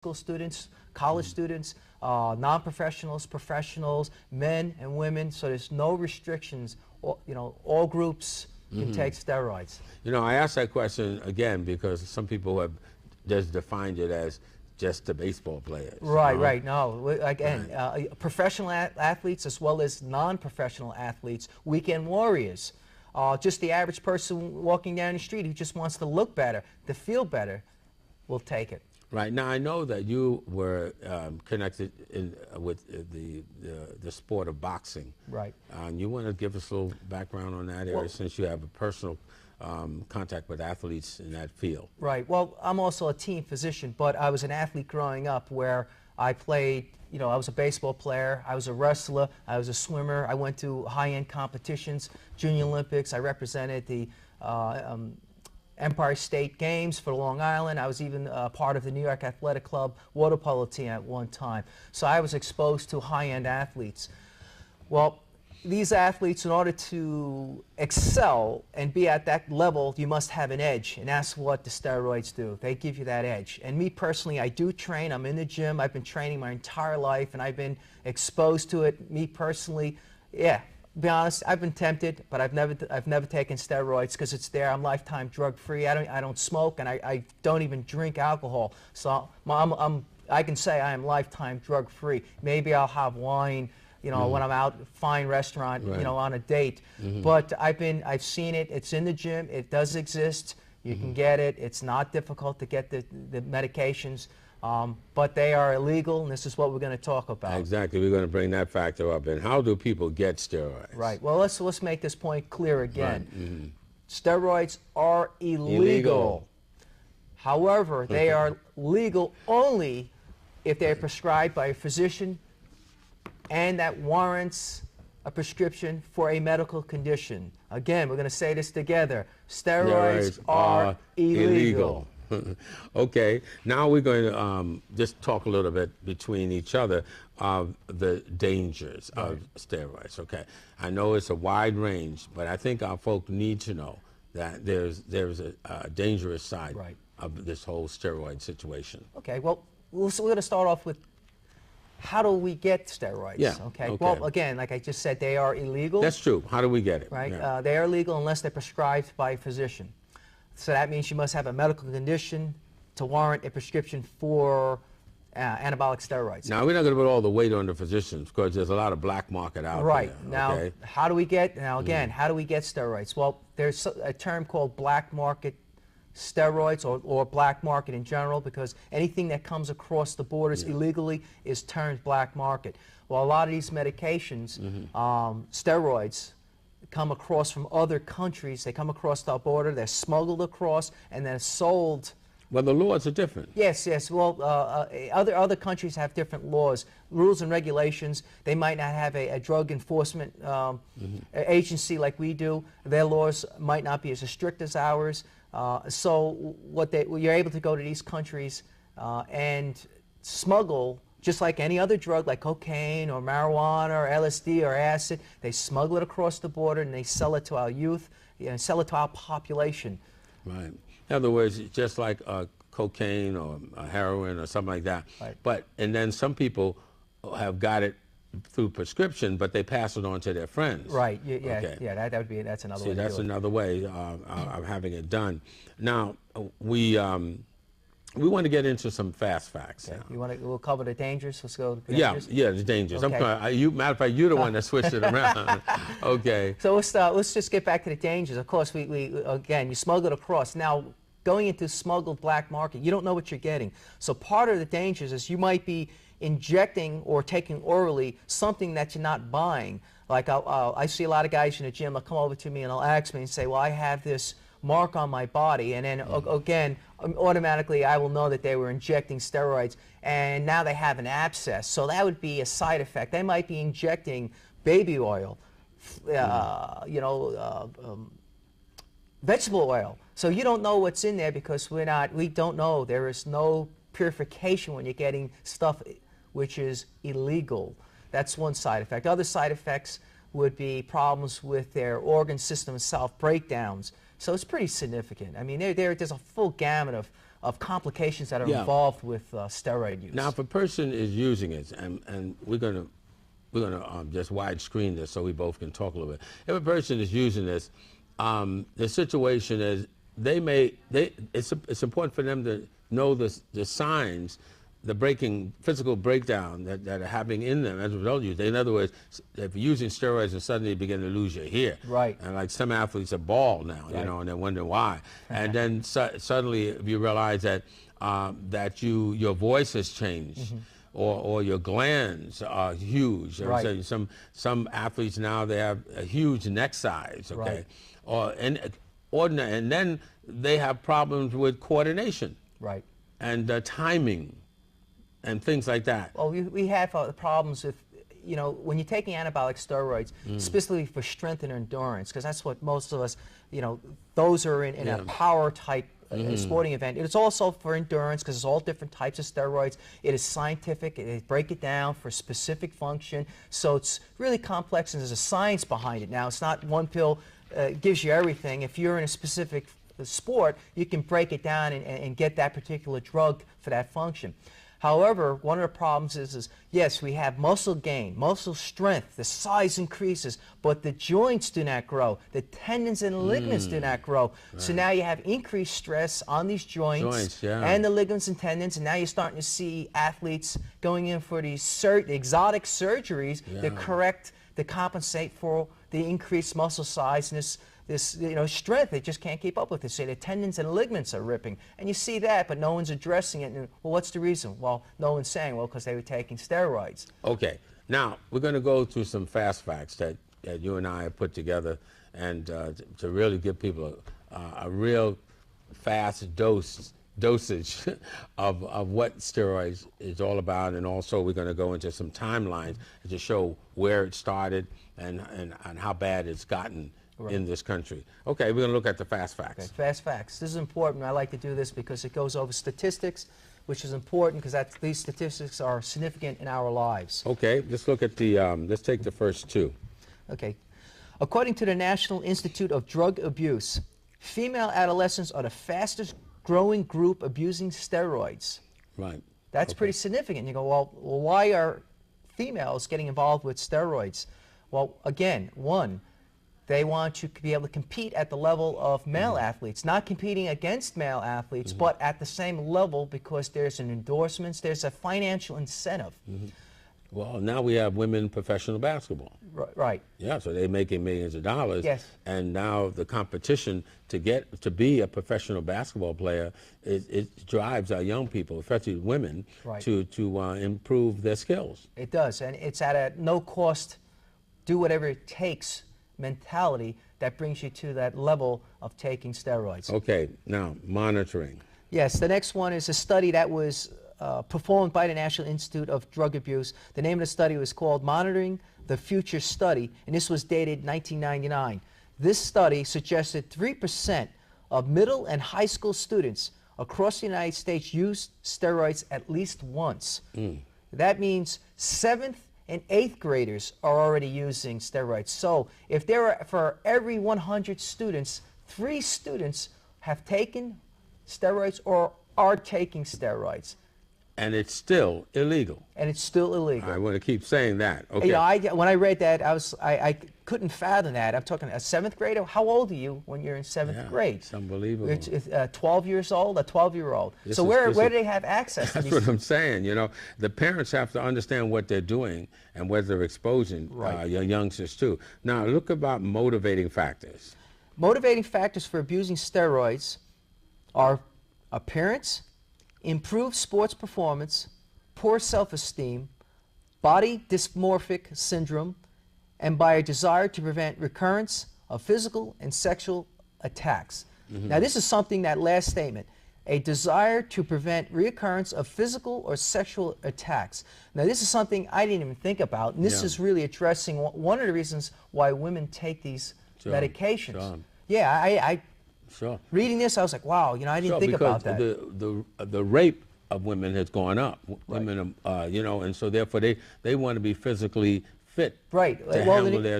school students, college students, non-professionals, professionals, men and women. So there's no restrictions. All groups can take steroids. You know, I asked that question again because some people have just defined it as just the baseball players. Right, right. No, again, professional athletes as well as non-professional athletes, weekend warriors. Just the average person walking down the street who just wants to look better, to feel better, will take it. Right. Now, I know that you were connected with the sport of boxing. Right. You want to give us a little background on that area, since you have a personal contact with athletes in that field. Right. Well, I'm also a team physician, but I was an athlete growing up where I played, I was a baseball player, I was a wrestler, I was a swimmer, I went to high-end competitions, Junior Olympics, I represented the Empire State Games for Long Island. I was even part of the New York Athletic Club water polo team at one time. So I was exposed to high-end athletes. Well, these athletes, in order to excel and be at that level, you must have an edge, and that's what the steroids do. They give you that edge. And me personally, I do train. I'm in the gym. I've been training my entire life, and I've been exposed to it. Me personally, yeah. To be honest, I've been tempted, but I've never taken steroids because it's there. I'm lifetime drug-free. I don't smoke, and I don't even drink alcohol. So I can say I am lifetime drug-free. Maybe I'll have wine, when I'm out, fine restaurant, right, on a date. But I've seen it. It's in the gym. It does exist. You can get it. It's not difficult to get the medications. But they are illegal, and this is what we're going to talk about. Exactly. We're going to bring that factor up. And how do people get steroids? Right. Well, let's make this point clear again. Right. Steroids are illegal. However, they are legal only if they're prescribed by a physician and that warrants a prescription for a medical condition. Again, we're going to say this together. Steroids are illegal. Okay, now we're going to just talk a little bit between each other of the dangers of steroids. Okay, I know it's a wide range, but I think our folk need to know that there's a dangerous side of this whole steroid situation. Okay, well, we're going to start off with how do we get steroids? Yeah. Okay. Well, again, like I just said, they are illegal. That's true. How do we get it? Right. Yeah. They are illegal unless they're prescribed by a physician. So that means you must have a medical condition to warrant a prescription for anabolic steroids. Now, we're not going to put all the weight on the physicians because there's a lot of black market out there. Right. Now, how do we get, how do we get steroids? Well, there's a term called black market steroids or black market in general, because anything that comes across the borders illegally is termed black market. Well, a lot of these medications, steroids, come across from other countries. They come across the border, they're smuggled across, and then sold. Well, the laws are different. Yes, yes. Well, other countries have different laws, rules and regulations. They might not have a drug enforcement agency like we do. Their laws might not be as strict as ours. So you're able to go to these countries and smuggle, just like any other drug, like cocaine or marijuana or LSD or acid. They smuggle it across the border and they sell it to our youth, sell it to our population. Right. In other words, just like cocaine or heroin or something like that. Right. And then some people have got it through prescription, but they pass it on to their friends. Right. Yeah. Okay. Yeah. That's another way. See, that's another way of having it done. Now we want to get into some fast facts. Okay. Now. We'll cover the dangers. Let's go to the dangers. Yeah, the dangers. Okay. Matter of fact, you're the one that switched it around. Okay. So let's just get back to the dangers. Of course, again, you smuggle it across. Now, going into smuggled black market, you don't know what you're getting. So part of the dangers is you might be injecting or taking orally something that you're not buying. Like I see a lot of guys in the gym, they'll come over to me and they'll ask me and say, well, I have this mark on my body, and then again, automatically I will know that they were injecting steroids, and now they have an abscess. So that would be a side effect. They might be injecting baby oil, vegetable oil. So you don't know what's in there because we don't know. There is no purification when you're getting stuff which is illegal. That's one side effect. Other side effects would be problems with their organ system itself, breakdowns. So it's pretty significant. I mean, there's a full gamut of complications that are Yeah. involved with steroid use. Now, if a person is using it, and we're gonna just widescreen this so we both can talk a little bit. If a person is using this, the situation is it's important for them to know the signs, the physical breakdown that are happening in them as a result of use. In other words, if you're using steroids and suddenly you begin to lose your hair, Right. and like some athletes are bald now, Right. and they're wondering why, and then suddenly you realize that your voice has changed. Or your glands are huge. Right. Some athletes now, they have a huge neck size, okay? Right. And then they have problems with coordination Right. and timing and things like that. Well, we have the problems with, when you're taking anabolic steroids, specifically for strength and endurance, because that's what most of us, those are in a power type sporting event. It's also for endurance because it's all different types of steroids. It is scientific. They break it down for specific function. So it's really complex and there's a science behind it. Now, it's not one pill gives you everything. If you're in a specific sport, you can break it down and get that particular drug for that function. However, one of the problems is yes, we have muscle gain, muscle strength, the size increases, but the joints do not grow, the tendons and ligaments do not grow. Right. So now you have increased stress on these joints and the ligaments and tendons, and now you're starting to see athletes going in for these exotic surgeries to compensate for the increased muscle size and this strength. They just can't keep up with it. Say the tendons and ligaments are ripping, and you see that, but no one's addressing it. And, well, what's the reason? Well, no one's saying, well, because they were taking steroids. Okay, now we're going to go through some fast facts that you and I have put together, and to really give people a real fast dosage of what steroids is all about, and also we're going to go into some timelines to show where it started and how bad it's gotten in this country. Okay, we're going to look at the fast facts. Okay, fast facts. This is important. I like to do this because it goes over statistics, which is important because these statistics are significant in our lives. Okay, let's look at let's take the first two. Okay. According to the National Institute of Drug Abuse, female adolescents are the fastest growing group abusing steroids. Right. That's pretty significant. You go, well, why are females getting involved with steroids? Well, again, one, they want to be able to compete at the level of male athletes, not competing against male athletes, but at the same level because there's an endorsement, there's a financial incentive. Well, now we have women professional basketball. Right. Yeah, so they're making millions of dollars. Yes. And now the competition to be a professional basketball player, it drives our young people, especially women, to improve their skills. It does, and it's at a no cost, do whatever it takes mentality that brings you to that level of taking steroids. Okay, now monitoring. Yes, the next one is a study that was performed by the National Institute of Drug Abuse. The name of the study was called Monitoring the Future Study, and this was dated 1999. This study suggested 3% of middle and high school students across the United States used steroids at least once. That means 7th and 8th graders are already using steroids. So if there are, for every 100 students, 3 students have taken steroids or are taking steroids. And it's still illegal. And it's still illegal. I want to keep saying that. Okay. You know, when I read that, I couldn't fathom that. I'm talking a 7th grader. How old are you when you're in 7th grade? It's unbelievable. It's 12 years old, a 12-year-old. So where do they have access to these? That's what I'm saying. You know, the parents have to understand what they're doing and whether they're exposing your youngsters too. Now, look about motivating factors. Motivating factors for abusing steroids are appearance, improved sports performance, poor self-esteem, body dysmorphic syndrome, and by a desire to prevent recurrence of physical and sexual attacks. Now, this is something, that last statement, a desire to prevent reoccurrence of physical or sexual attacks. Now, this is something I didn't even think about, and this is really addressing one of the reasons why women take these medications. Sure. Yeah, Sure. Reading this, I was like, wow, you know, I didn't think about that. The rape of women has gone up. Women, you know, and so therefore they want to be physically fit to handle their